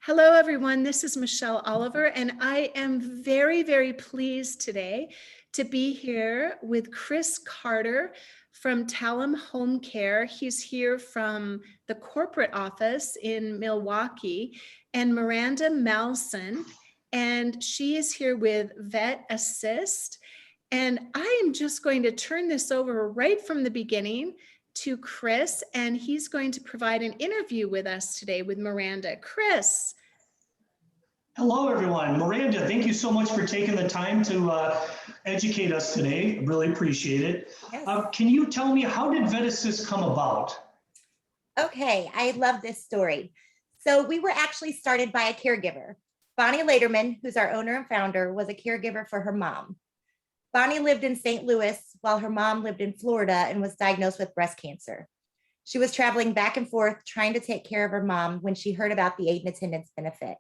Hello, everyone. This is Michelle Oliver, and I am very, very pleased today to be here with Chris Carter from Talem Home Care. He's here from the corporate office in Milwaukee, and Miranda Malson, and she is here with Vet Assist. And I am just going to turn this over right from the beginning to Chris, and he's going to provide an interview with us today with Miranda. Chris. Hello, everyone. Miranda, thank you so much for taking the time to educate us today. Really appreciate it. Yes. Can you tell me, how did Vet Assist come about? Okay, I love this story. So we were actually started by a caregiver. Bonnie Laderman, who's our owner and founder, was a caregiver for her mom. Bonnie lived in St. Louis while her mom lived in Florida and was diagnosed with breast cancer. She was traveling back and forth trying to take care of her mom when she heard about the aid and attendance benefit.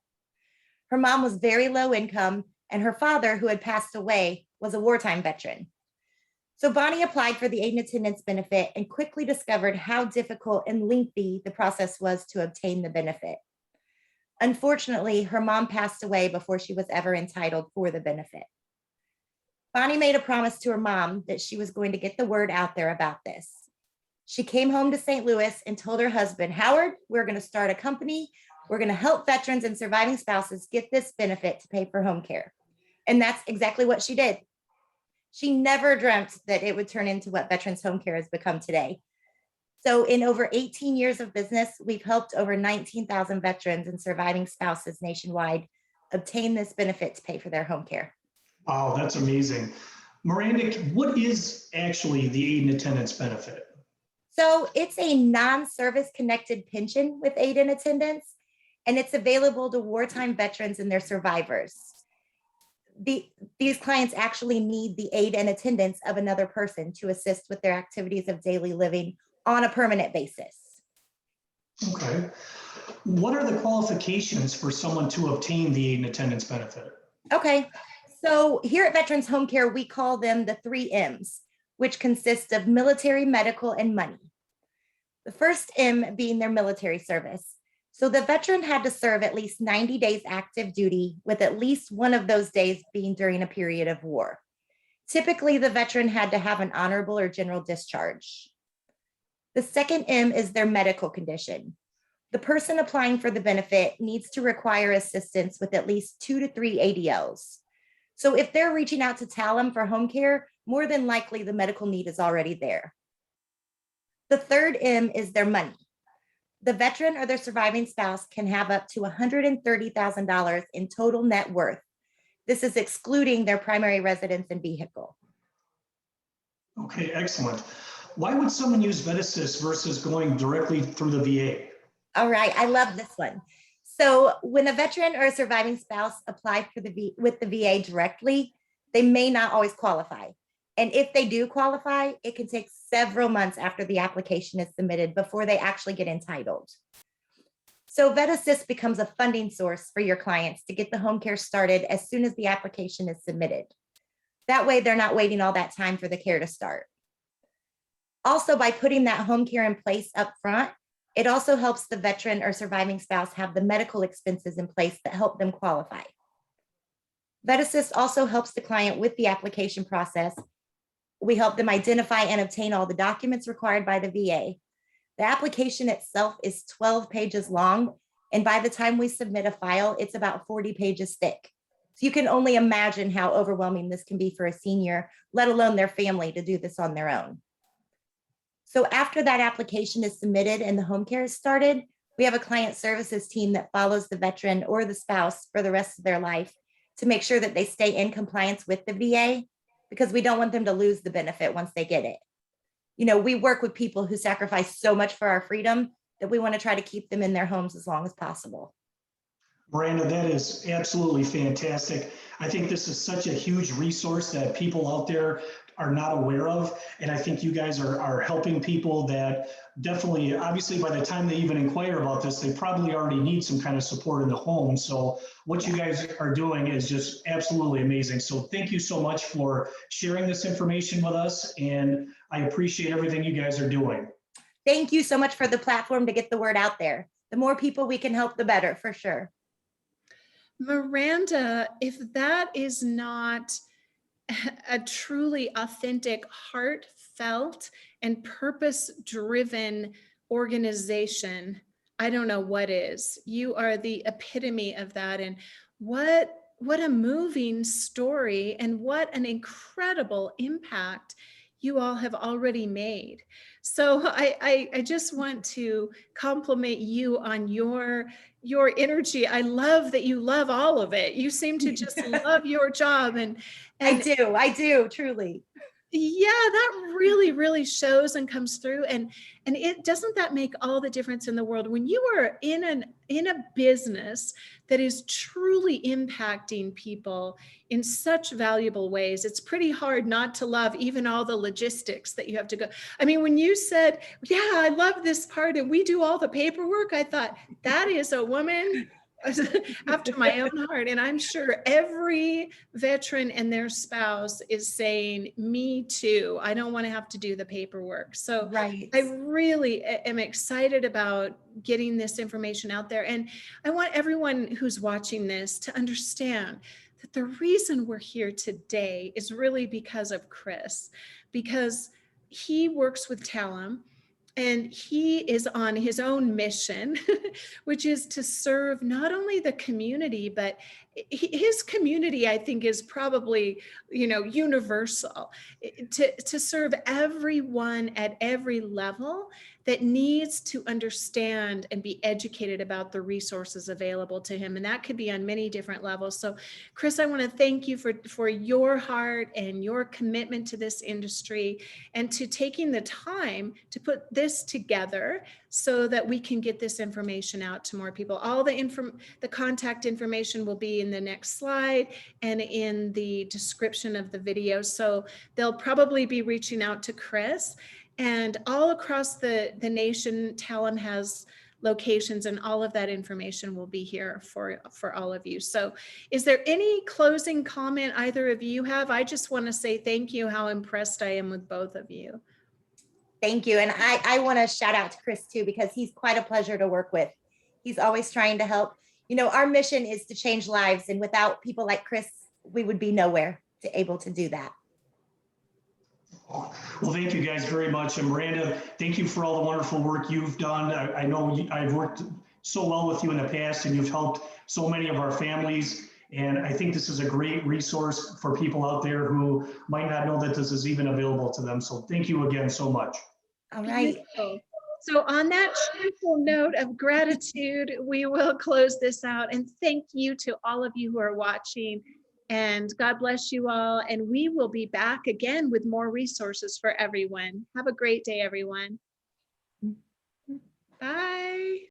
Her mom was very low income, and her father, who had passed away, was a wartime veteran. So Bonnie applied for the aid and attendance benefit and quickly discovered how difficult and lengthy the process was to obtain the benefit. Unfortunately, her mom passed away before she was ever entitled for the benefit. Bonnie made a promise to her mom that she was going to get the word out there about this. She came home to St. Louis and told her husband, Howard, we're going to start a company. We're going to help veterans and surviving spouses get this benefit to pay for home care. And that's exactly what she did. She never dreamt that it would turn into what Veterans Home Care has become today. So in over 18 years of business, we've helped over 19,000 veterans and surviving spouses nationwide obtain this benefit to pay for their home care. Wow, that's amazing. Miranda, what is actually the aid and attendance benefit? So it's a non-service connected pension with aid and attendance, and it's available to wartime veterans and their survivors. These clients actually need the aid and attendance of another person to assist with their activities of daily living on a permanent basis. Okay. What are the qualifications for someone to obtain the aid and attendance benefit? Okay, so here at Veterans Home Care, we call them the 3 M's, which consist of military, medical, and money. The first M being their military service. So the veteran had to serve at least 90 days active duty, with at least one of those days being during a period of war. Typically, the veteran had to have an honorable or general discharge. The second M is their medical condition. The person applying for the benefit needs to require assistance with at least 2 to 3 ADLs. So if they're reaching out to Talem for home care, more than likely the medical need is already there. The third M is their money. The veteran or their surviving spouse can have up to $130,000 in total net worth. This is excluding their primary residence and vehicle. Okay, excellent. Why would someone use Vet Assist versus going directly through the VA? All right, I love this one. So when a veteran or a surviving spouse apply with the VA directly, they may not always qualify. And if they do qualify, it can take several months after the application is submitted before they actually get entitled. So Vet Assist becomes a funding source for your clients to get the home care started as soon as the application is submitted. That way, they're not waiting all that time for the care to start. Also, by putting that home care in place up front, it also helps the veteran or surviving spouse have the medical expenses in place that help them qualify. Vet Assist also helps the client with the application process. We help them identify and obtain all the documents required by the VA. The application itself is 12 pages long, and by the time we submit a file, it's about 40 pages thick. So you can only imagine how overwhelming this can be for a senior, let alone their family, to do this on their own. So after that application is submitted and the home care is started, we have a client services team that follows the veteran or the spouse for the rest of their life to make sure that they stay in compliance with the VA, because we don't want them to lose the benefit once they get it. You know, we work with people who sacrifice so much for our freedom that we want to try to keep them in their homes as long as possible. Miranda, that is absolutely fantastic. I think this is such a huge resource that people out there are not aware of. And I think you guys are helping people that definitely, obviously, by the time they even inquire about this, they probably already need some kind of support in the home. So what you guys are doing is just absolutely amazing. So thank you so much for sharing this information with us. And I appreciate everything you guys are doing. Thank you so much for the platform to get the word out there. The more people we can help, the better, for sure. Miranda, if that is not a truly authentic, heartfelt, and purpose-driven organization, I don't know what is. You are the epitome of that. And what a moving story, and what an incredible impact you all have already made. So I just want to compliment you on your energy. I love that you love all of it. You seem to just love your job, and I do, truly. yeah, that really, really shows and comes through. And it doesn't that make all the difference in the world when you are in a business that is truly impacting people in such valuable ways. It's pretty hard not to love even all the logistics that you have to go. I mean, when you said, yeah, I love this part and we do all the paperwork, I thought that is a woman after my own heart. And I'm sure every veteran and their spouse is saying, me too. I don't want to have to do the paperwork. So Right. I really am excited about getting this information out there. And I want everyone who's watching this to understand that the reason we're here today is really because of Chris, because he works with Talem. And he is on his own mission, which is to serve not only the community, but his community, I think, is probably, universal, to serve everyone at every level that needs to understand and be educated about the resources available to him. And that could be on many different levels. So Chris, I want to thank you for your heart and your commitment to this industry, and to taking the time to put this together so that we can get this information out to more people. All the contact information will be in the next slide and in the description of the video. So they'll probably be reaching out to Chris. And all across the nation, Talem has locations, and all of that information will be here for all of you. So is there any closing comment either of you have? I just want to say thank you, how impressed I am with both of you. Thank you. And I want to shout out to Chris too, because he's quite a pleasure to work with. He's always trying to help. Our mission is to change lives. And without people like Chris, we would be nowhere to able to do that. Well, thank you guys very much. And Miranda, thank you for all the wonderful work you've done. I know I've worked so well with you in the past, and you've helped so many of our families. And I think this is a great resource for people out there who might not know that this is even available to them. So thank you again so much. All right. Beautiful. So on that cheerful note of gratitude, we will close this out. And thank you to all of you who are watching. And God bless you all. And we will be back again with more resources for everyone. Have a great day, everyone. Bye.